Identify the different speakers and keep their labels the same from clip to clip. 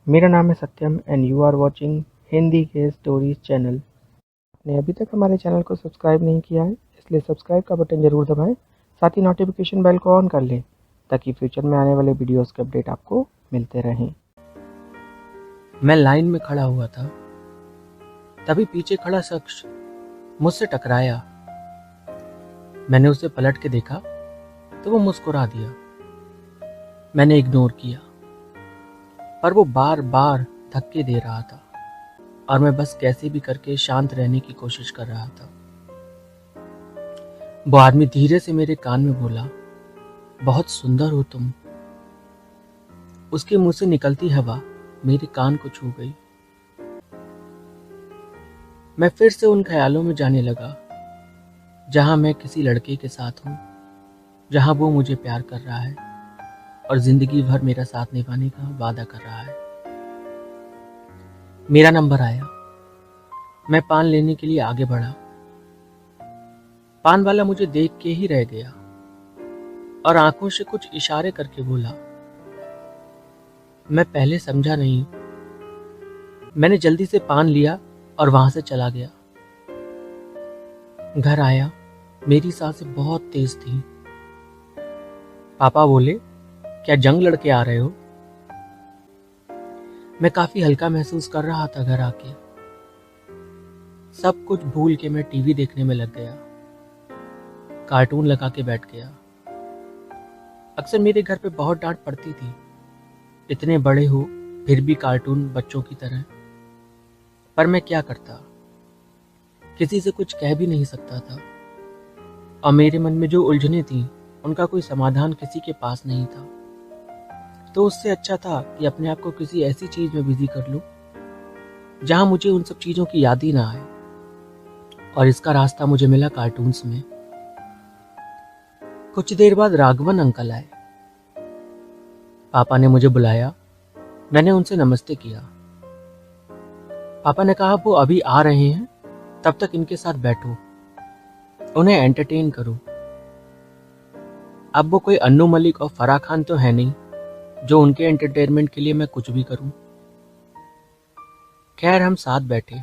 Speaker 1: मेरा नाम है Satyam and you are watching Hindi के स्टोरीज चैनल। आपने अभी तक हमारे चैनल को सब्सक्राइब नहीं किया है, इसलिए सब्सक्राइब का बटन ज़रूर दबाएं। साथ ही नोटिफिकेशन बेल को ऑन कर लें ताकि फ्यूचर में आने वाले वीडियोस के अपडेट आपको मिलते रहें।
Speaker 2: मैं लाइन में खड़ा हुआ था, तभी पीछे खड़ा शख्स मुझसे टकराया। मैंने उसे पलट के देखा तो वो मुस्कुरा दिया। मैंने इग्नोर किया, पर वो बार बार धक्के दे रहा था और मैं बस कैसे भी करके शांत रहने की कोशिश कर रहा था। वो आदमी धीरे से मेरे कान में बोला, बहुत सुंदर हो तुम। उसके मुंह से निकलती हवा मेरे कान को छू गई। मैं फिर से उन ख्यालों में जाने लगा जहां मैं किसी लड़के के साथ हूं, जहां वो मुझे प्यार कर रहा है और जिंदगी भर मेरा साथ निभाने का वादा कर रहा है। मेरा नंबर आया। मैं पान लेने के लिए आगे बढ़ा। पान वाला मुझे देख के ही रह गया और आंखों से कुछ इशारे करके बोला। मैं पहले समझा नहीं। मैंने जल्दी से पान लिया और वहां से चला गया। घर आया, मेरी सांसें बहुत तेज थी। पापा बोले, क्या जंग लड़के आ रहे हो? मैं काफी हल्का महसूस कर रहा था। घर आके सब कुछ भूल के मैं टीवी देखने में लग गया। कार्टून लगा के बैठ गया। अक्सर मेरे घर पे बहुत डांट पड़ती थी, इतने बड़े हो फिर भी कार्टून बच्चों की तरह। पर मैं क्या करता, किसी से कुछ कह भी नहीं सकता था और मेरे मन में जो उलझने थी उनका कोई समाधान किसी के पास नहीं था। तो उससे अच्छा था कि अपने आप को किसी ऐसी चीज में बिजी कर लूं जहां मुझे उन सब चीजों की याद ही ना आए। और इसका रास्ता मुझे मिला कार्टून्स में। कुछ देर बाद राघवन अंकल आए। पापा ने मुझे बुलाया। मैंने उनसे नमस्ते किया। पापा ने कहा, वो अभी आ रहे हैं, तब तक इनके साथ बैठो, उन्हें एंटरटेन करो। अब वो कोई अन्नू मलिक और फराह खान तो है नहीं जो उनके एंटरटेनमेंट के लिए मैं कुछ भी करूं। खैर, हम साथ बैठे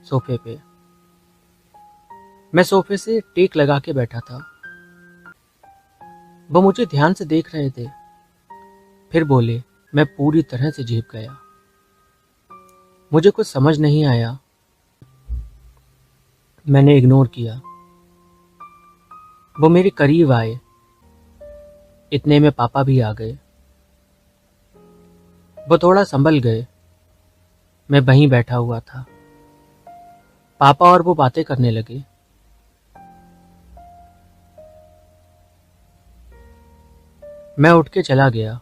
Speaker 2: सोफे पे। मैं सोफे से टेक लगा के बैठा था। वो मुझे ध्यान से देख रहे थे। फिर बोले। मैं पूरी तरह से झेप गया। मुझे कुछ समझ नहीं आया। मैंने इग्नोर किया। वो मेरे करीब आए। इतने में पापा भी आ गए। वो थोड़ा संभल गए। मैं वहीं बैठा हुआ था। पापा और वो बातें करने लगे। मैं उठ के चला गया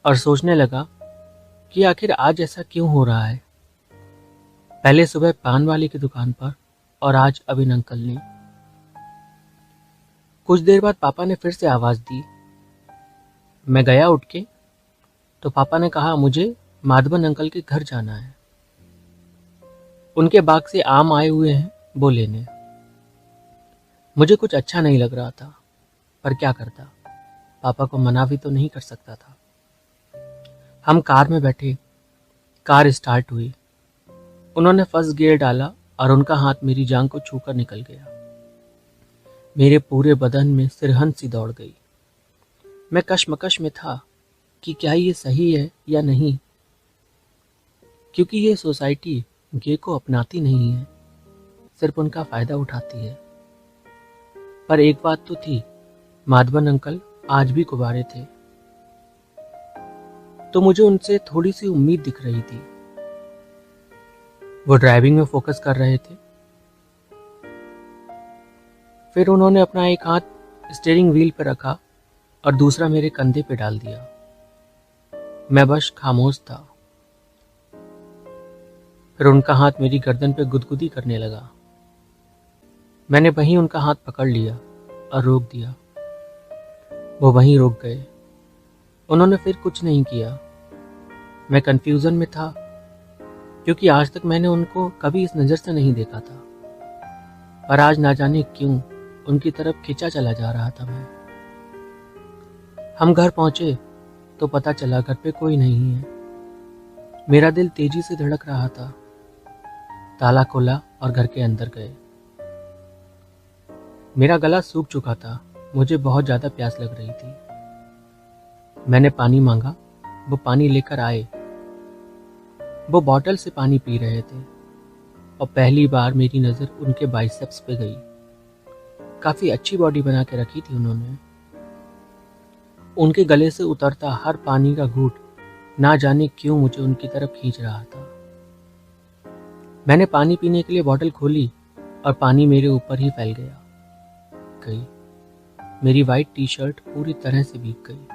Speaker 2: और सोचने लगा कि आखिर आज ऐसा क्यों हो रहा है। पहले सुबह पान वाले की दुकान पर और आज अभिन अंकल ने। कुछ देर बाद पापा ने फिर से आवाज दी। मैं गया उठ के तो पापा ने कहा, मुझे माधवन अंकल के घर जाना है। उनके बाग से आम आए हुए हैं वो लेने। मुझे कुछ अच्छा नहीं लग रहा था, पर क्या करता, पापा को मना भी तो नहीं कर सकता था। हम कार में बैठे। कार स्टार्ट हुई। उन्होंने फर्स्ट गियर डाला और उनका हाथ मेरी जांघ को छूकर निकल गया। मेरे पूरे बदन में सिरहन सी दौड़ गई। मैं कश्मकश में था कि क्या ये सही है या नहीं, क्योंकि ये सोसाइटी गे को अपनाती नहीं है, सिर्फ उनका फायदा उठाती है। पर एक बात तो थी, माधवन अंकल आज भी कुंवारे थे, तो मुझे उनसे थोड़ी सी उम्मीद दिख रही थी। वो ड्राइविंग में फोकस कर रहे थे। फिर उन्होंने अपना एक हाथ स्टीयरिंग व्हील पर रखा और दूसरा मेरे कंधे पे डाल दिया। मैं बस खामोश था। फिर उनका हाथ मेरी गर्दन पे गुदगुदी करने लगा। मैंने वहीं उनका हाथ पकड़ लिया और रोक दिया। वो वहीं रुक गए। उन्होंने फिर कुछ नहीं किया। मैं कंफ्यूजन में था, क्योंकि आज तक मैंने उनको कभी इस नज़र से नहीं देखा था। पर आज ना जाने क्यों उनकी तरफ खिंचा चला जा रहा था मैं। हम घर पहुंचे तो पता चला घर पे कोई नहीं है। मेरा दिल तेजी से धड़क रहा था। ताला खोला और घर के अंदर गए। मेरा गला सूख चुका था। मुझे बहुत ज्यादा प्यास लग रही थी। मैंने पानी मांगा। वो पानी लेकर आए। वो बॉटल से पानी पी रहे थे और पहली बार मेरी नजर उनके बाइसेप्स पे गई। काफी अच्छी बॉडी बना के रखी थी उन्होंने। उनके गले से उतरता हर पानी का घूंट ना जाने क्यों मुझे उनकी तरफ खींच रहा था। मैंने पानी पीने के लिए बॉटल खोली और पानी मेरे ऊपर ही फैल गई। मेरी वाइट टी शर्ट पूरी तरह से भीग गई।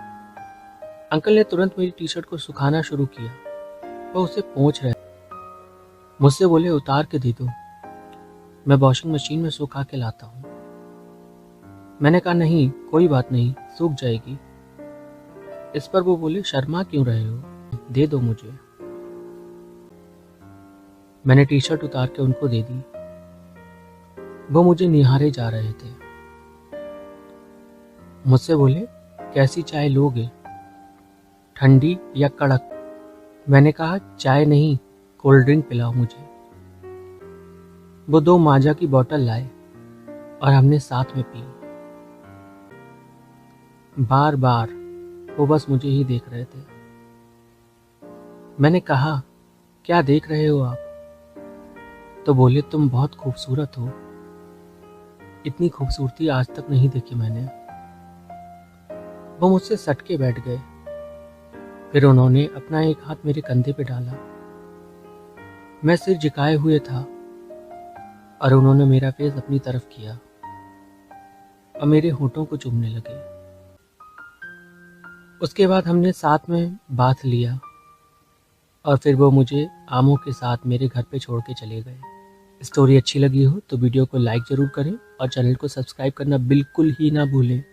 Speaker 2: अंकल ने तुरंत मेरी टी शर्ट को सुखाना शुरू किया। वो उसे पोंछ रहे। मुझसे बोले, उतार के दे दो, मैं वॉशिंग मशीन में सुखा के लाता हूँ। मैंने कहा, नहीं कोई बात नहीं, सूख जाएगी। इस पर वो बोले, शर्मा क्यों रहे हो, दे दो मुझे। मैंने टी शर्ट उतार के उनको दे दी। वो मुझे निहारे जा रहे थे। मुझसे बोले, कैसी चाय लोगे, ठंडी या कड़क? मैंने कहा, चाय नहीं, कोल्ड ड्रिंक पिलाओ मुझे। वो 2 माजा की बोतल लाए और हमने साथ में पी। बार बार वो बस मुझे ही देख रहे थे। मैंने कहा, क्या देख रहे हो आप? तो बोले, तुम बहुत खूबसूरत हो, इतनी खूबसूरती आज तक नहीं देखी मैंने। वो मुझसे सट के बैठ गए। फिर उन्होंने अपना एक हाथ मेरे कंधे पे डाला। मैं सिर झुकाए हुए था और उन्होंने मेरा फेस अपनी तरफ किया और मेरे होठों को चूमने लगे। उसके बाद हमने साथ में बाथ लिया और फिर वो मुझे आमों के साथ मेरे घर पे छोड़ के चले गए। स्टोरी अच्छी लगी हो तो वीडियो को लाइक ज़रूर करें और चैनल को सब्सक्राइब करना बिल्कुल ही ना भूलें।